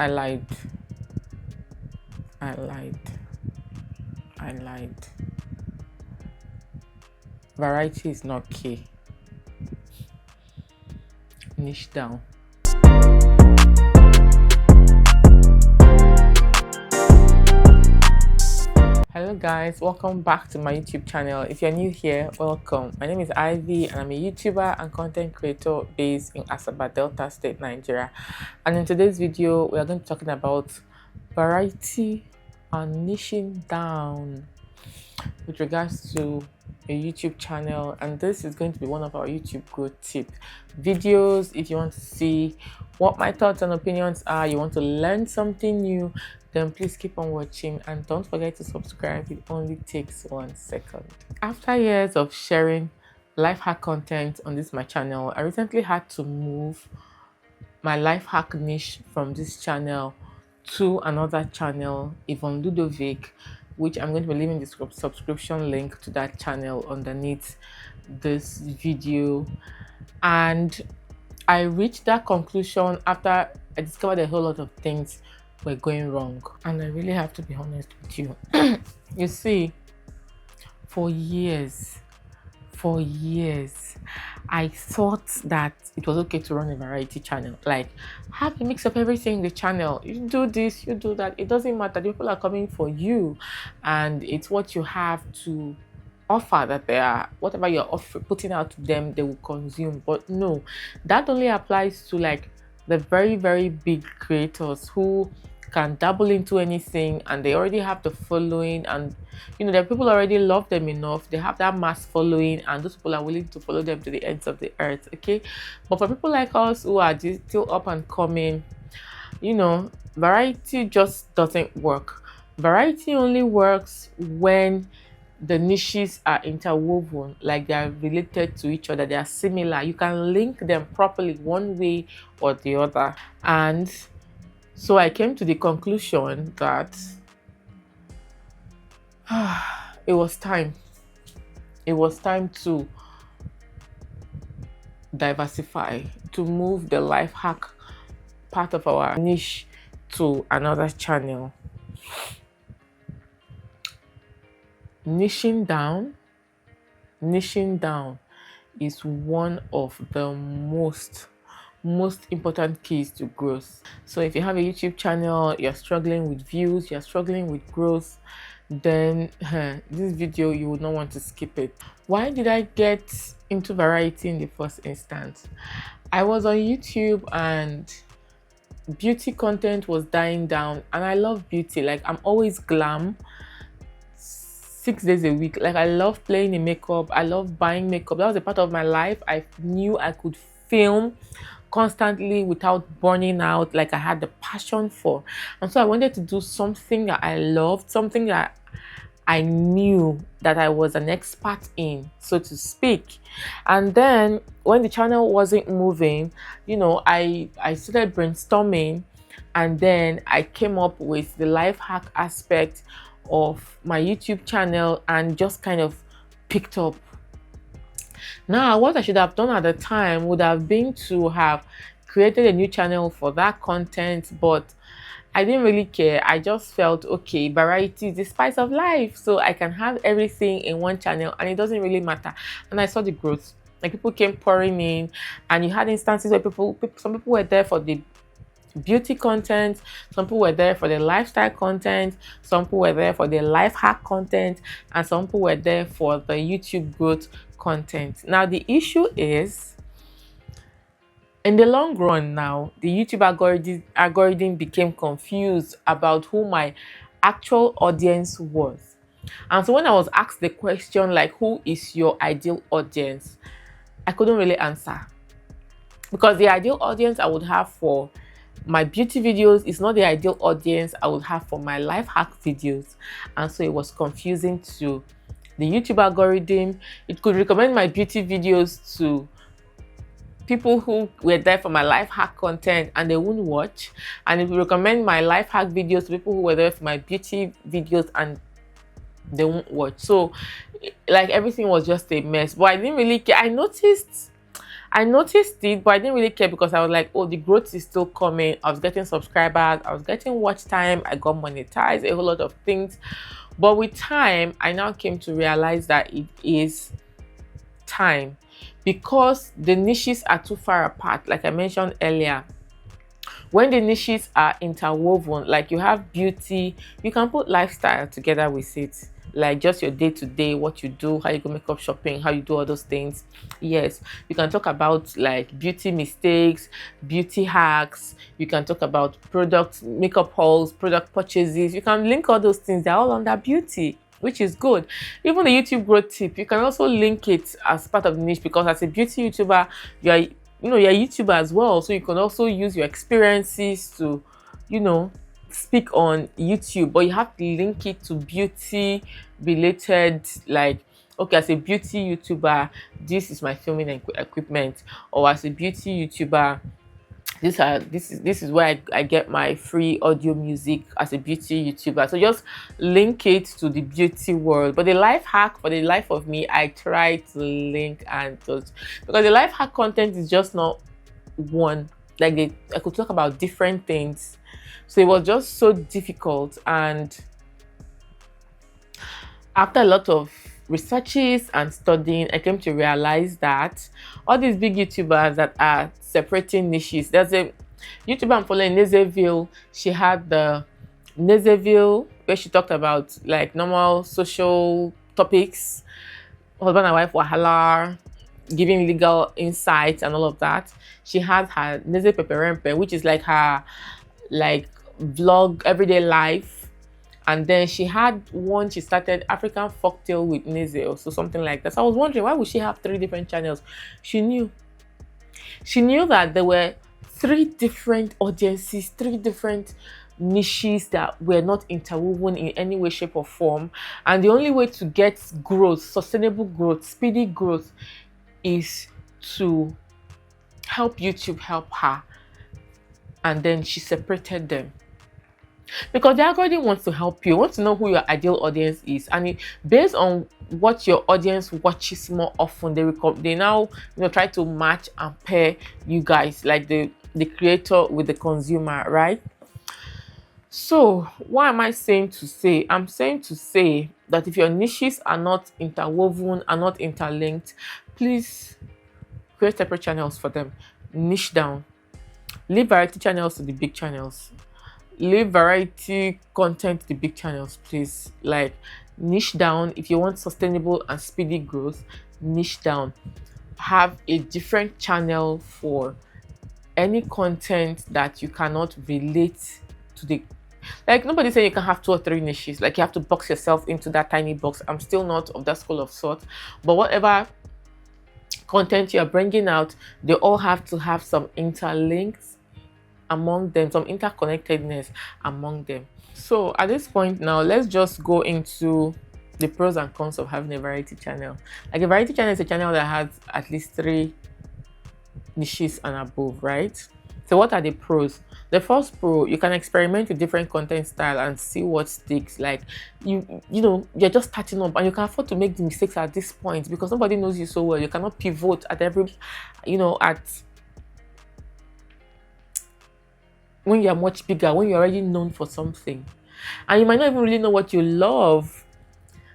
I lied. I lied. I lied. Variety is not key. Niche down. Hello guys, welcome back to my YouTube channel. If you're new here, welcome. My name is Ivy and I'm a YouTuber and content creator based in Asaba, Delta State, Nigeria. And in today's video, we are going to be talking about variety and niching down with regards to a YouTube channel. And this is going to be one of our YouTube growth tip videos. If you want to see what my thoughts and opinions are, you want to learn something new, then please keep on watching and don't forget to subscribe. It only takes 1 second. After years of sharing life hack content on my channel, I recently had to move my life hack niche from this channel to another channel, even Ludovic, which I'm going to be leaving the subscription link to that channel underneath this video. And I reached that conclusion after I discovered a whole lot of things were going wrong, and I really have to be honest with you. You see, for years I thought that it was okay to run a variety channel, like have a mix of everything in the channel. You do this, you do that, it doesn't matter, people are coming for you and it's what you have to offer that they are, whatever you're putting out to them, they will consume. But no, that only applies to like the very, very big creators who can dabble into anything and they already have the following, and you know, the people already love them enough, they have that mass following, and those people are willing to follow them to the ends of the earth. Okay, but for people like us who are still up and coming, you know, variety just doesn't work. Variety only works when the niches are interwoven, like they are related to each other, they are similar, you can link them properly one way or the other. And so I came to the conclusion that it was time to diversify, to move the life hack part of our niche to another channel. Niching down is one of the most important keys to growth. So if you have a YouTube channel, you're struggling with views, you're struggling with growth, then this video, you would not want to skip it. Why did I get into variety in the first instance? I was on YouTube and beauty content was dying down, and I love beauty. Like, I'm always glam 6 days a week. Like, I love playing in makeup, I love buying makeup. That was a part of my life. I knew I could film constantly without burning out, like I had the passion for. And so I wanted to do something that I loved, something that I knew that I was an expert in, so to speak. And then when the channel wasn't moving, you know, I started brainstorming, and then I came up with the life hack aspect of my YouTube channel and just kind of picked up. Now, what I should have done at the time would have been to have created a new channel for that content, but I didn't really care. I just felt, okay, variety is the spice of life, so I can have everything in one channel and it doesn't really matter. And I saw the growth. Like, people came pouring in, and you had instances where some people were there for the beauty content, some people were there for the lifestyle content, some people were there for the life hack content, and some people were there for the YouTube growth content. Now, the issue is, in the long run now, the YouTube algorithm became confused about who my actual audience was. And so when I was asked the question, like, who is your ideal audience, I couldn't really answer, because the ideal audience I would have for my beauty videos is not the ideal audience I would have for my life hack videos. And so it was confusing to the YouTube algorithm. It could recommend my beauty videos to people who were there for my life hack content and they wouldn't watch, and it would recommend my life hack videos to people who were there for my beauty videos and they won't watch. So like, everything was just a mess. But I didn't really care. I noticed I noticed it, but I didn't really care because I was like, oh, the growth is still coming. I was getting subscribers, I was getting watch time, I got monetized, a whole lot of things. But with time, I now came to realize that it is time, because the niches are too far apart. Like I mentioned earlier, when the niches are interwoven, like you have beauty, you can put lifestyle together with it, like just your day-to-day, what you do, how you go makeup shopping, how you do all those things. Yes, you can talk about like beauty mistakes, beauty hacks, you can talk about product makeup hauls, product purchases, you can link all those things. They're all under beauty, which is good. Even the YouTube growth tip, you can also link it as part of the niche, because as a beauty YouTuber, you're a YouTuber as well, so you can also use your experiences to, speak on YouTube, but you have to link it to beauty related, like, okay, as a beauty YouTuber, this is my filming equipment, or as a beauty YouTuber, this is where I get my free audio music as a beauty YouTuber. So just link it to the beauty world. But the life hack, for the life of me, I try to link and just, because the life hack content is just not one. Like I could talk about different things. So it was just so difficult. And after a lot of researches and studying, I came to realize that all these big YouTubers that are separating niches, there's a YouTuber I'm following, Nezeville. She had the Nezeville, where she talked about like normal social topics, husband and wife wahala, giving legal insights and all of that. She had her Neze Peperempe, which is like her like vlog, everyday life. And then she had one, she started African Folktale with Neze, or so something like that. So I was wondering, why would she have 3 different channels? She knew that there were 3 different audiences, 3 different niches that were not interwoven in any way, shape, or form. And the only way to get growth, sustainable growth, speedy growth, is to help YouTube help her. And then she separated them, because the algorithm wants to help you, wants to know who your ideal audience is, and based on what your audience watches more often, they now try to match and pair you guys, like the creator with the consumer, right? So what am I saying to say? I'm saying to say that if your niches are not interwoven, are not interlinked, please create separate channels for them. Niche down. Leave variety channels to the big channels. Leave variety content to the big channels, please. Like, niche down. If you want sustainable and speedy growth, niche down. Have a different channel for any content that you cannot relate to the, like, nobody's saying you can have 2 or 3 niches, like you have to box yourself into that tiny box. I'm still not of that school of thought, but whatever content you're bringing out, they all have to have some interlinks among them, some interconnectedness among them. So at this point now, let's just go into the pros and cons of having a variety channel. Like, a variety channel is a channel that has at least 3 niches and above, right? So what are the pros? The first pro, you can experiment with different content style and see what sticks. Like, you're just starting up and you can afford to make the mistakes at this point, because nobody knows you so well. You cannot pivot at every, when you're much bigger, when you're already known for something, and you might not even really know what you love.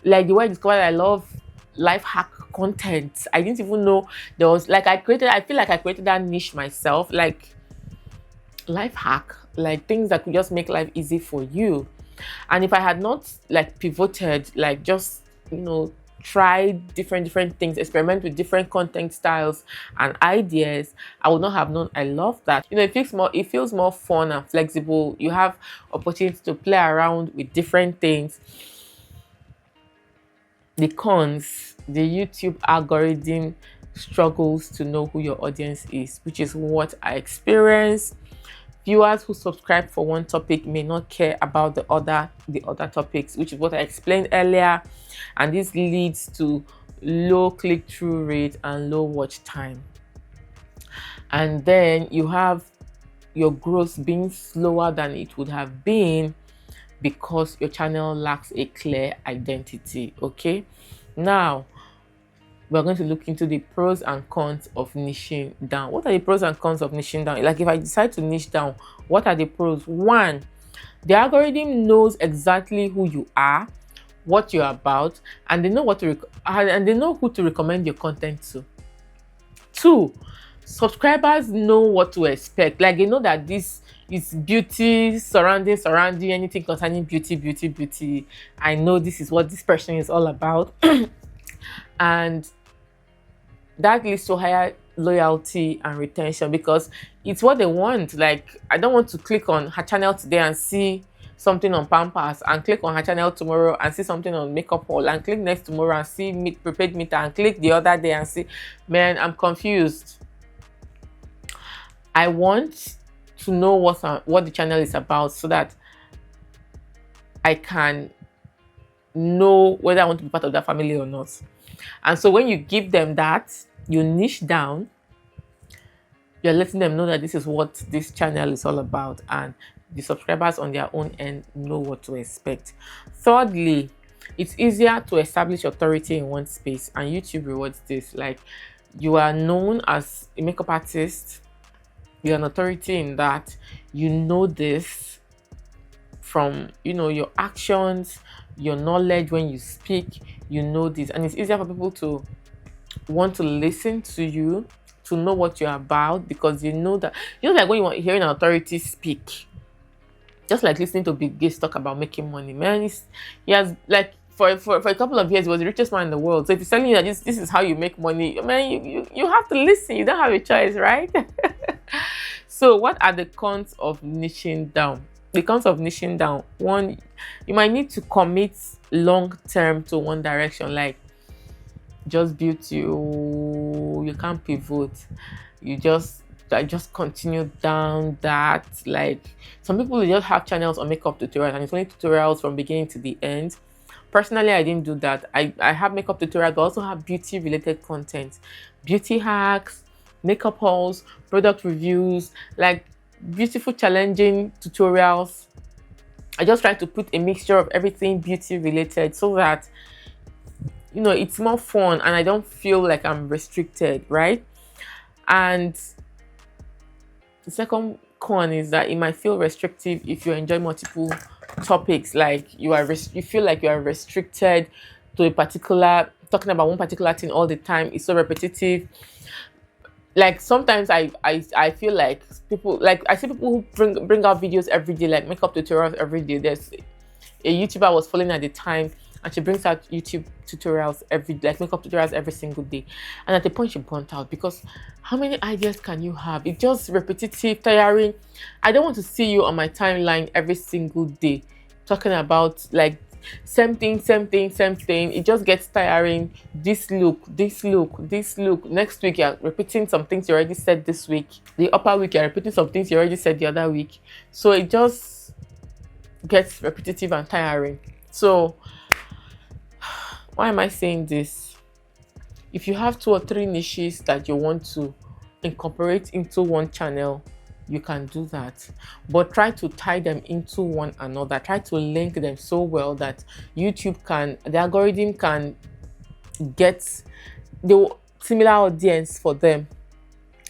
Like the way I discovered I love life hack content, I didn't even know there was, like, I feel like I created that niche myself, like life hack, like things that could just make life easy for you. And if I had not like pivoted, like just try different things, experiment with different content styles and ideas, I would not have known I love that. It feels more fun and flexible. You have opportunity to play around with different things. The cons, the YouTube algorithm struggles to know who your audience is, which is what I experienced. Viewers who subscribe for one topic may not care about the other topics, which is what I explained earlier, and this leads to low click-through rate and low watch time. And then you have your growth being slower than it would have been because your channel lacks a clear identity. Okay, now we're going to look into the pros and cons of niching down. What are the pros and cons of niching down? Like if I decide to niche down, what are the pros? One, the algorithm knows exactly who you are, what you're about, and they know what to and they know who to recommend your content to. Two, subscribers know what to expect. Like they know that this is beauty surrounding anything concerning beauty. I know this is what this person is all about. And that leads to higher loyalty and retention because it's what they want. Like I don't want to click on her channel today and see something on Pampers, and click on her channel tomorrow and see something on makeup haul, and click next tomorrow and see prepaid meter, and click the other day and see, man, I'm confused. I want to know what the channel is about so that I can know whether I want to be part of that family or not. And so when you give them that, you niche down, you're letting them know that this is what this channel is all about, and the subscribers on their own end know what to expect. Thirdly, it's easier to establish authority in one space, and YouTube rewards this. Like you are known as a makeup artist, you're an authority in that, you know this from, you know, your actions, your knowledge when you speak, you know this, and it's easier for people to want to listen to you, to know what you're about, because you know that, you know, like when you want hearing an authority speak, just like listening to Big Gates talk about making money, man. He has, like, for a couple of years, he was the richest man in the world. So if he's telling you that this is how you make money, man, you have to listen. You don't have a choice, right? So what are the cons of niching down? The cons of niching down: one, you might need to commit long term to one direction, like just beauty. You can't pivot. You just continue down that. Like some people just have channels on makeup tutorials, and it's only tutorials from beginning to the end. Personally, I didn't do that. I have makeup tutorials, but also have beauty related content, beauty hacks, makeup hauls, product reviews, like beautiful challenging tutorials. I just try to put a mixture of everything beauty related so that, you know, it's more fun and I don't feel like I'm restricted, right? And the second con is that it might feel restrictive if you enjoy multiple topics. Like you feel like you are restricted to a particular, talking about one particular thing all the time. It's so repetitive. Like sometimes I feel like people, like I see people who bring out videos every day, like makeup tutorials every day. There's a YouTuber I was following at the time, and she brings out YouTube tutorials like makeup tutorials every single day. And at the point she burnt out, because how many ideas can you have? It's just repetitive, tiring. I don't want to see you on my timeline every single day talking about like same thing. It just gets tiring. This look. Next week you're repeating some things you already said this week. The upper week you're repeating some things you already said the other week. So it just gets repetitive and tiring. So why am I saying this? If you have 2 or 3 niches that you want to incorporate into one channel, you can do that, but try to tie them into one another. Try to link them so well that the algorithm can get the similar audience for them.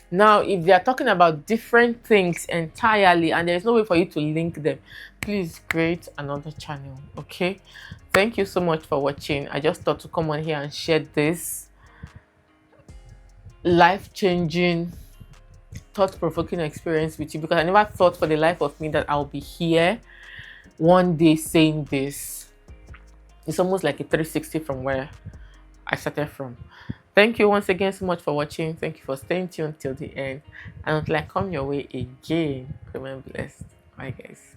Now, if they are talking about different things entirely and there's no way for you to link them, please create another channel. Okay, thank you so much for watching. I just thought to come on here and share this life-changing, thought-provoking experience with you, because I never thought for the life of me that I'll be here one day saying this. It's almost like a 360 from where I started from. Thank you once again so much for watching. Thank you for staying tuned till the end, and until I come your way again, remain blessed. Bye guys.